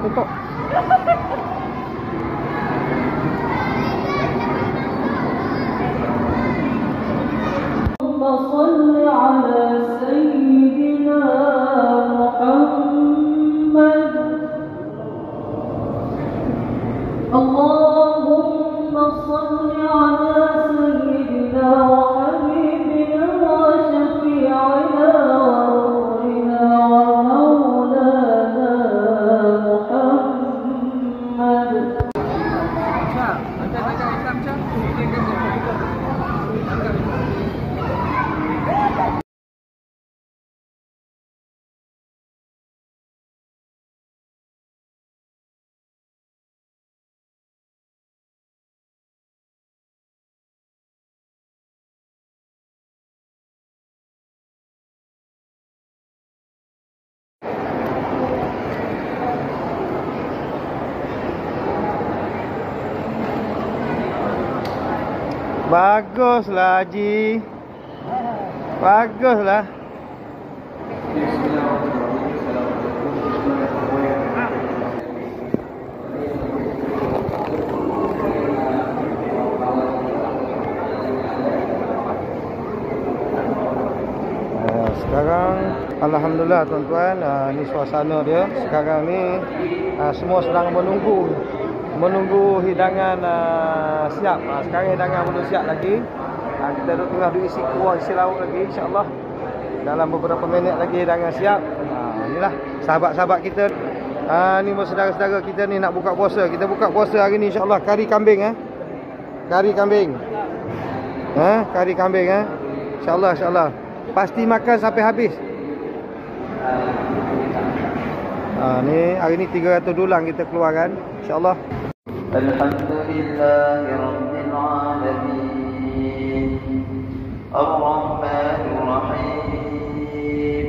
Tutup. صل على سيدنا محمد اللهم صل على سيدنا وحبيبنا وشفيعنا ورسولنا ومولانا محمد. Baguslah Haji. Baguslah. Sekarang alhamdulillah tuan-tuan, ni suasana dia. Sekarang ni semua sedang menunggu hidangan siap. Sekarang hidangan belum siap lagi. Kita tengah isi kuah, isi lauk lagi, insya-Allah. Dalam beberapa minit lagi hidangan siap. Inilah sahabat-sahabat kita. Ni saudara-saudara kita ni nak buka puasa. Kita buka puasa hari ni insya-Allah kari kambing Kari kambing. Kari kambing Insya-Allah. Pasti makan sampai habis. Ni hari ni 300 dulang kita keluarkan, insya-Allah. Alhamdulillahirabbil alamin. Ar-Rahmanir Rahim.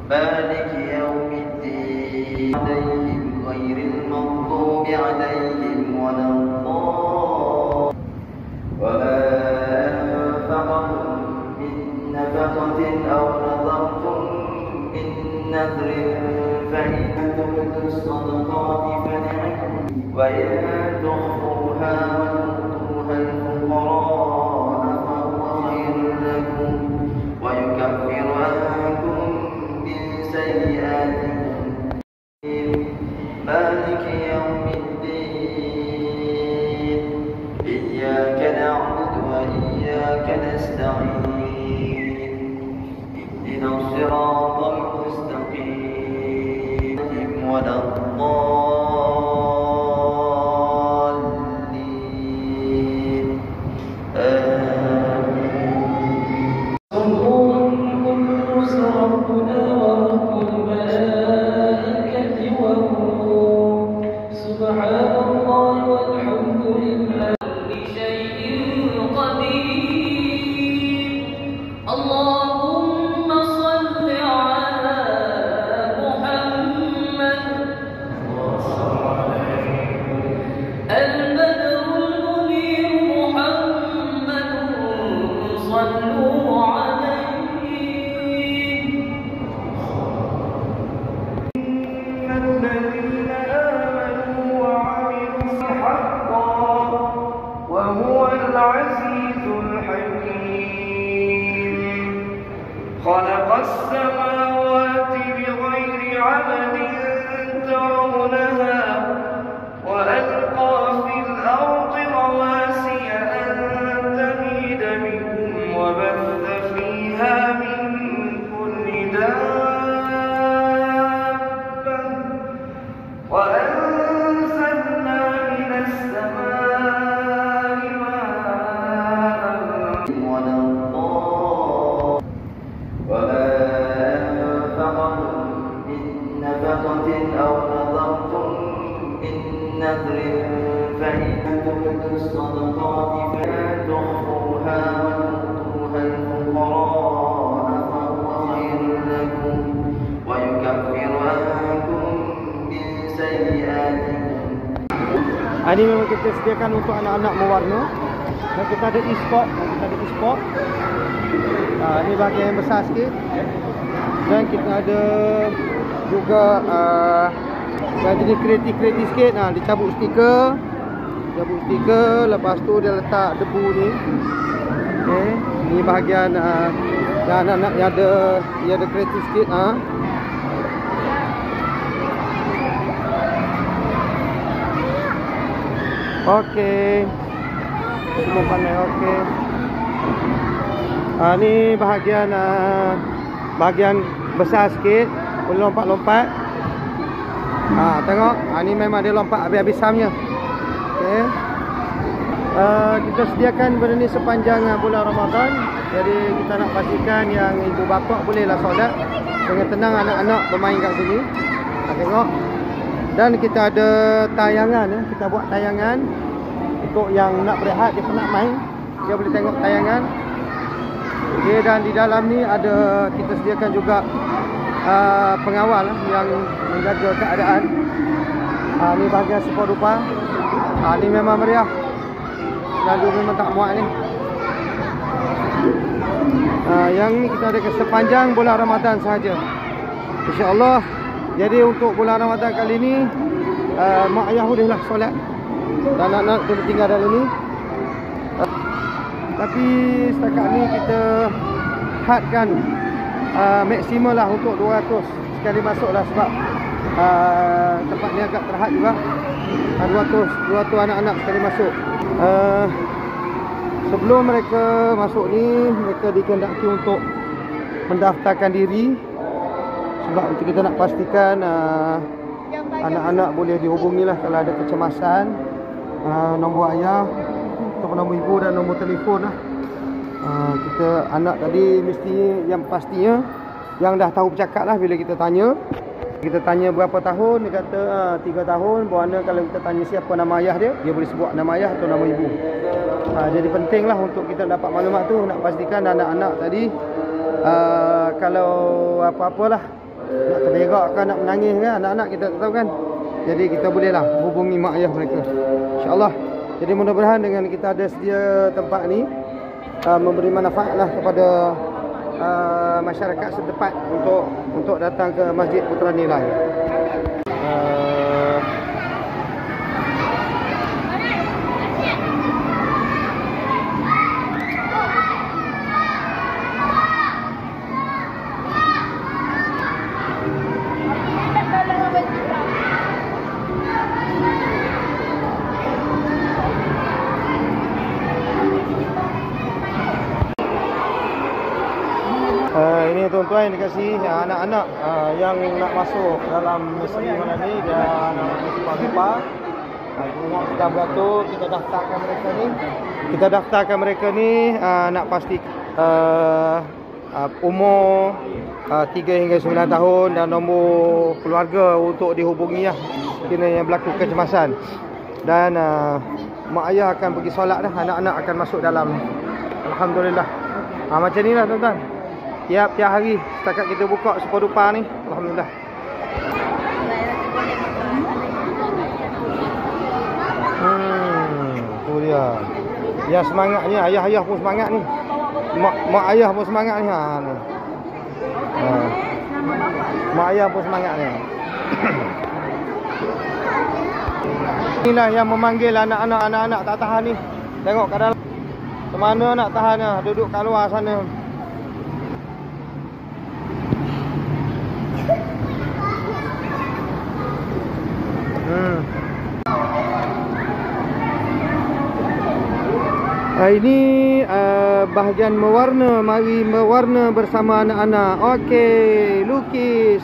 Maliki yaumiddin. Alaihim ghairil maghdubi alaihim waladdallin. Wa ma anfaqtum min nafaqatin aw nadartum min nadrin الصدقات فنعم وإن تخفوها وتؤتوها الفقراء فهو خير لكم ويكفر عنكم من سيئاتكم مالك يوم الدين إياك نعبد وإياك نستعين اهدنا الصراط المستقيم ولا الضالين آمين. قدوس ربنا ورب الملائكة والروح سبحان الله والحمد لله كل شيء قدير الصدقات فلا تخفوها وتؤتوها الفقراء فهو خير لكم ويكفر عنكم من سيئاتكم. Ini memang kita sediakan untuk anak-anak mewarna. Dan kita ada e-sport, ini bahagian yang besar sikit. Dan kita ada juga yang jenis kreatif sikit. Dicabut stiker, lepas tu dia letak debu ni. Okay. Ni bahagian anak-anak yang ada kreatif sikit. Okey. Semua pandai okey. Ni bahagian besar sikit, boleh lompat-lompat. Tengok, ni memang dia lompat habis-habisnya. Okey. Kita sediakan benda ni sepanjang bulan Ramadan. Jadi kita nak pastikan yang ibu bapa bolehlah solat dengan tenang, anak-anak bermain kat sini. Tengok. Dan kita ada tayangan, kita buat tayangan untuk yang nak berehat, dia penat main, dia boleh tengok tayangan. Okay, dan di dalam ni ada, kita sediakan juga pengawal yang menjaga keadaan. Ni bahagian super dupa. Ni memang meriah, lalu memang tak muat ni. Yang ni kita ada sepanjang bulan Ramadan sahaja, InsyaAllah. Jadi untuk bulan Ramadan kali ni, mak ayah bolehlah solat dan anak-anak boleh tinggal dalam ni. Tapi setakat ni kita hadkan maksimum lah untuk 200 sekali masuk lah, sebab tempat ni agak terhad juga. 200 anak-anak sekali masuk. Sebelum mereka masuk ni, mereka dikehendaki untuk mendaftarkan diri, sebab kita nak pastikan anak-anak boleh dihubungi lah kalau ada kecemasan. Nombor ayah atau nombor ibu dan nombor telefon lah. Kita anak tadi mesti yang pastinya yang dah tahu bercakap lah. Bila kita tanya berapa tahun, dia kata 3 tahun. Bermakna kalau kita tanya siapa nama ayah dia boleh sebut nama ayah atau nama ibu. Jadi penting lah untuk kita dapat maklumat tu. Nak pastikan anak-anak tadi kalau apa-apalah, nak terberak ke, nak menangis ke, anak-anak kita tak tahu kan. Jadi kita bolehlah hubungi mak ayah mereka, InsyaAllah. Jadi mudah-mudahan dengan kita ada sedia tempat ni, memberi manfaatlah kepada masyarakat setempat untuk datang ke Masjid Putra Nilai. Ini tuan-tuan yang dikasih anak-anak yang nak masuk dalam mesri mana ni, dia anak-anak sepa-sepa. Tengok sudah beratur, kita daftarkan mereka ni. Nak pasti umur 3 hingga 9 tahun dan nombor keluarga untuk dihubungi lah, kena yang berlaku kecemasan. Dan mak ayah akan pergi solat dah, anak-anak akan masuk dalam. Alhamdulillah. Macam ni lah tuan-tuan, tiap-tiap hari setakat kita buka super dupa ni. Alhamdulillah. Tu dia. Yang semangatnya, ayah-ayah pun semangat ni. Mak ayah pun semangat ni. Ni. Mak ayah pun semangat ni. Inilah yang memanggil anak-anak tak tahan ni. Tengok kat dalam. Kemana nak tahan lah, duduk kat luar sana. Ini bahagian mewarna. Mari mewarna bersama anak-anak. Okey, lukis.